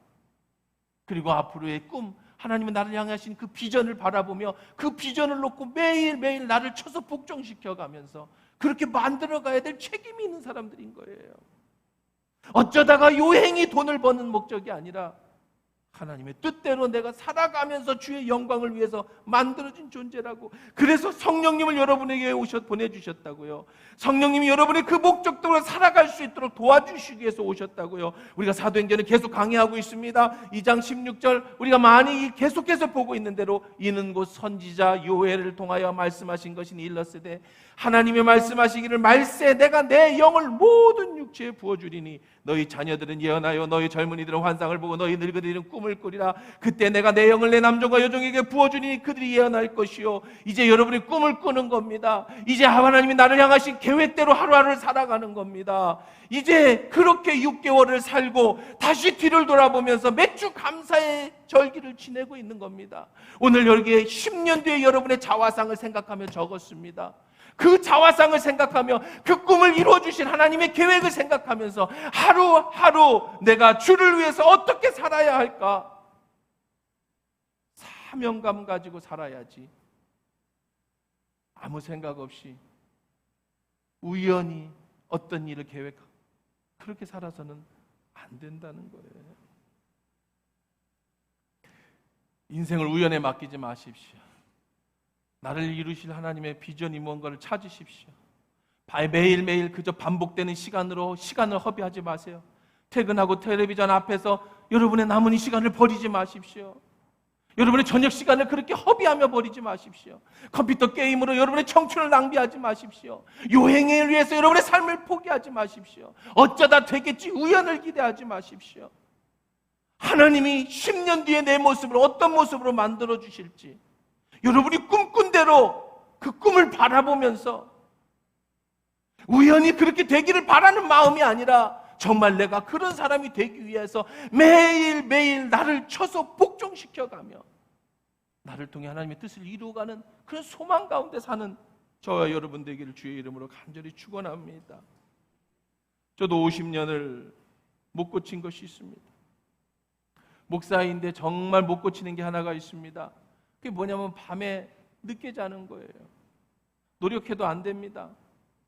그리고 앞으로의 꿈, 하나님은 나를 향하신 그 비전을 바라보며 그 비전을 놓고 매일매일 나를 쳐서 복종시켜가면서 그렇게 만들어가야 될 책임이 있는 사람들인 거예요. 어쩌다가 요행이 돈을 버는 목적이 아니라 하나님의 뜻대로 내가 살아가면서 주의 영광을 위해서 만들어진 존재라고. 그래서 성령님을 여러분에게 보내주셨다고요. 성령님이 여러분의 그 목적대로 살아갈 수 있도록 도와주시기 위해서 오셨다고요. 우리가 사도행전을 계속 강의하고 있습니다. 2장 16절 우리가 많이 계속해서 보고 있는 대로 이는 곧 선지자 요엘을 통하여 말씀하신 것이니 일렀으되 하나님의 말씀하시기를 말세 내가 내 영을 모든 육체에 부어주리니 너희 자녀들은 예언하여 너희 젊은이들은 환상을 보고 너희 늙은이들은 꿈을 꾸리라. 그때 내가 내 영을 내 남종과 여종에게 부어주리니 그들이 예언할 것이요. 이제 여러분이 꿈을 꾸는 겁니다. 이제 하나님이 나를 향하신 계획대로 하루하루를 살아가는 겁니다. 이제 그렇게 6개월을 살고 다시 뒤를 돌아보면서 매주 감사의 절기를 지내고 있는 겁니다. 오늘 여기에 10년 뒤에 여러분의 자화상을 생각하며 적었습니다. 그 자화상을 생각하며 그 꿈을 이루어주신 하나님의 계획을 생각하면서 하루하루 내가 주를 위해서 어떻게 살아야 할까? 사명감 가지고 살아야지. 아무 생각 없이 우연히 어떤 일을 계획하고 그렇게 살아서는 안 된다는 거예요. 인생을 우연에 맡기지 마십시오. 나를 이루실 하나님의 비전이 뭔가를 찾으십시오. 매일매일 그저 반복되는 시간으로 시간을 허비하지 마세요. 퇴근하고 텔레비전 앞에서 여러분의 남은 이 시간을 버리지 마십시오. 여러분의 저녁 시간을 그렇게 허비하며 버리지 마십시오. 컴퓨터 게임으로 여러분의 청춘을 낭비하지 마십시오. 요행을 위해서 여러분의 삶을 포기하지 마십시오. 어쩌다 되겠지 우연을 기대하지 마십시오. 하나님이 10년 뒤에 내 모습을 어떤 모습으로 만들어 주실지 여러분이 꿈꾼 대로 그 꿈을 바라보면서 우연히 그렇게 되기를 바라는 마음이 아니라 정말 내가 그런 사람이 되기 위해서 매일매일 나를 쳐서 복종시켜가며 나를 통해 하나님의 뜻을 이루어가는 그런 소망 가운데 사는 저와 여러분 되기를 주의 이름으로 간절히 축원합니다. 저도 50년을 못 고친 것이 있습니다. 목사인데 정말 못 고치는 게 하나가 있습니다. 그게 뭐냐면 밤에 늦게 자는 거예요. 노력해도 안 됩니다.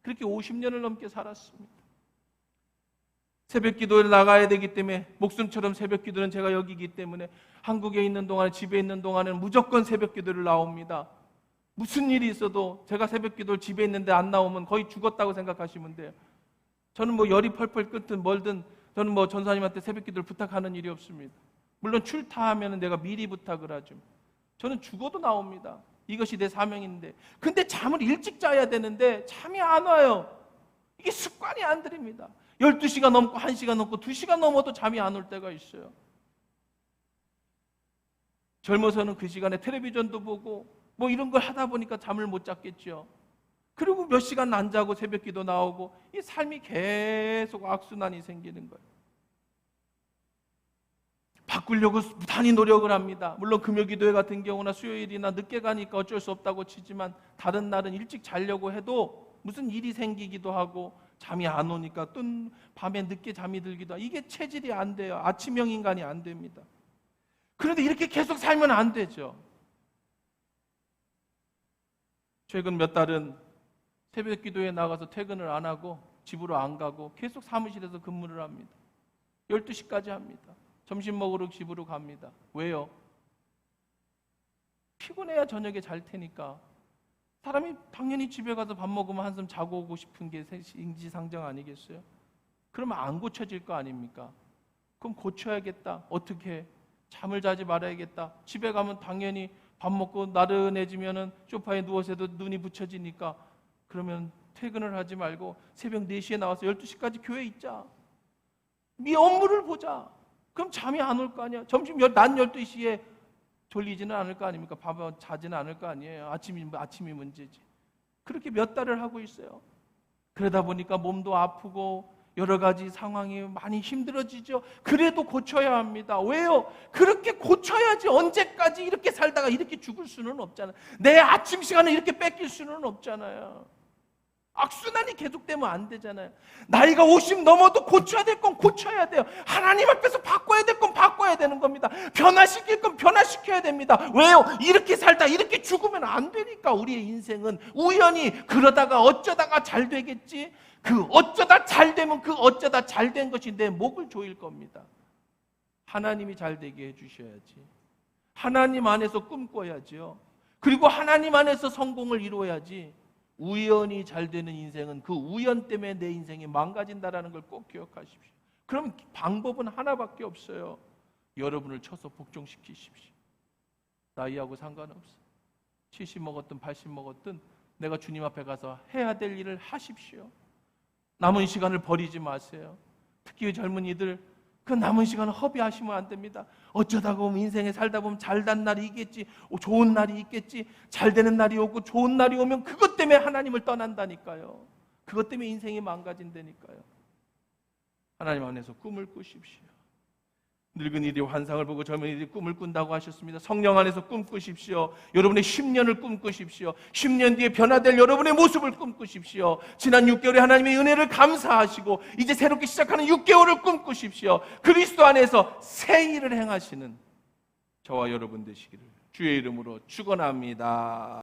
그렇게 50년을 넘게 살았습니다. 새벽 기도를 나가야 되기 때문에 목숨처럼 새벽 기도는 제가 여기기 때문에 한국에 있는 동안 집에 있는 동안은 무조건 새벽 기도를 나옵니다. 무슨 일이 있어도 제가 새벽 기도를 집에 있는데 안 나오면 거의 죽었다고 생각하시면 돼요. 저는 뭐 열이 펄펄 끓든 멀든 저는 뭐 전사님한테 새벽 기도를 부탁하는 일이 없습니다. 물론 출타하면 내가 미리 부탁을 하죠. 저는 죽어도 나옵니다. 이것이 내 사명인데. 근데 잠을 일찍 자야 되는데 잠이 안 와요. 이게 습관이 안 들입니다. 12시가 넘고 1시가 넘고 2시가 넘어도 잠이 안 올 때가 있어요. 젊어서는 그 시간에 텔레비전도 보고 뭐 이런 걸 하다 보니까 잠을 못 잤겠죠. 그리고 몇 시간 안 자고 새벽 기도 나오고 이 삶이 계속 악순환이 생기는 거예요. 바꾸려고 무단히 노력을 합니다. 물론 금요기도회 같은 경우나 수요일이나 늦게 가니까 어쩔 수 없다고 치지만 다른 날은 일찍 자려고 해도 무슨 일이 생기기도 하고 잠이 안 오니까 또 밤에 늦게 잠이 들기도 하고 이게 체질이 안 돼요. 아침형 인간이 안 됩니다. 그런데 이렇게 계속 살면 안 되죠. 최근 몇 달은 새벽 기도에 나가서 퇴근을 안 하고 집으로 안 가고 계속 사무실에서 근무를 합니다. 12시까지 합니다. 점심 먹으러 집으로 갑니다. 왜요? 피곤해야 저녁에 잘 테니까. 사람이 당연히 집에 가서 밥 먹으면 한숨 자고 오고 싶은 게 인지상정 아니겠어요? 그러면 안 고쳐질 거 아닙니까? 그럼 고쳐야겠다. 어떻게? 잠을 자지 말아야겠다. 집에 가면 당연히 밥 먹고 나른해지면은 소파에 누워서도 눈이 부처지니까 그러면 퇴근을 하지 말고 새벽 4시에 나와서 12시까지 교회에 있자. 네 업무를 보자. 그럼 잠이 안 올 거 아니야. 낮 12시에 졸리지는 않을 거 아닙니까? 밥은 자지는 않을 거 아니에요. 아침이 문제지. 그렇게 몇 달을 하고 있어요. 그러다 보니까 몸도 아프고 여러 가지 상황이 많이 힘들어지죠. 그래도 고쳐야 합니다. 왜요? 그렇게 고쳐야지. 언제까지 이렇게 살다가 이렇게 죽을 수는 없잖아요. 내 아침 시간을 이렇게 뺏길 수는 없잖아요. 악순환이 계속되면 안 되잖아요. 나이가 50 넘어도 고쳐야 될 건 고쳐야 돼요. 하나님 앞에서 바꿔야 될 건 바꿔야 되는 겁니다. 변화시킬 건 변화시켜야 됩니다. 왜요? 이렇게 살다 이렇게 죽으면 안 되니까. 우리의 인생은 우연히 그러다가 어쩌다가 잘 되겠지. 그 어쩌다 잘 되면 그 어쩌다 잘 된 것이 내 목을 조일 겁니다. 하나님이 잘 되게 해주셔야지. 하나님 안에서 꿈꿔야죠. 그리고 하나님 안에서 성공을 이루어야지. 우연히 잘 되는 인생은 그 우연 때문에 내 인생이 망가진다는 걸 꼭 기억하십시오. 그럼 방법은 하나밖에 없어요. 여러분을 쳐서 복종시키십시오. 나이하고 상관없어. 70 먹었든 80 먹었든 내가 주님 앞에 가서 해야 될 일을 하십시오. 남은 시간을 버리지 마세요. 특히 젊은이들 그 남은 시간을 허비하시면 안 됩니다. 어쩌다가 보면 인생에 살다 보면 잘난 날이 있겠지, 좋은 날이 있겠지. 잘 되는 날이 오고 좋은 날이 오면 그것 때문에 하나님을 떠난다니까요. 그것 때문에 인생이 망가진다니까요. 하나님 안에서 꿈을 꾸십시오. 늙은이들이 환상을 보고 젊은이들이 꿈을 꾼다고 하셨습니다. 성령 안에서 꿈꾸십시오. 여러분의 10년을 꿈꾸십시오. 10년 뒤에 변화될 여러분의 모습을 꿈꾸십시오. 지난 6개월에 하나님의 은혜를 감사하시고 이제 새롭게 시작하는 6개월을 꿈꾸십시오. 그리스도 안에서 새 일을 행하시는 저와 여러분 되시기를 주의 이름으로 축원합니다.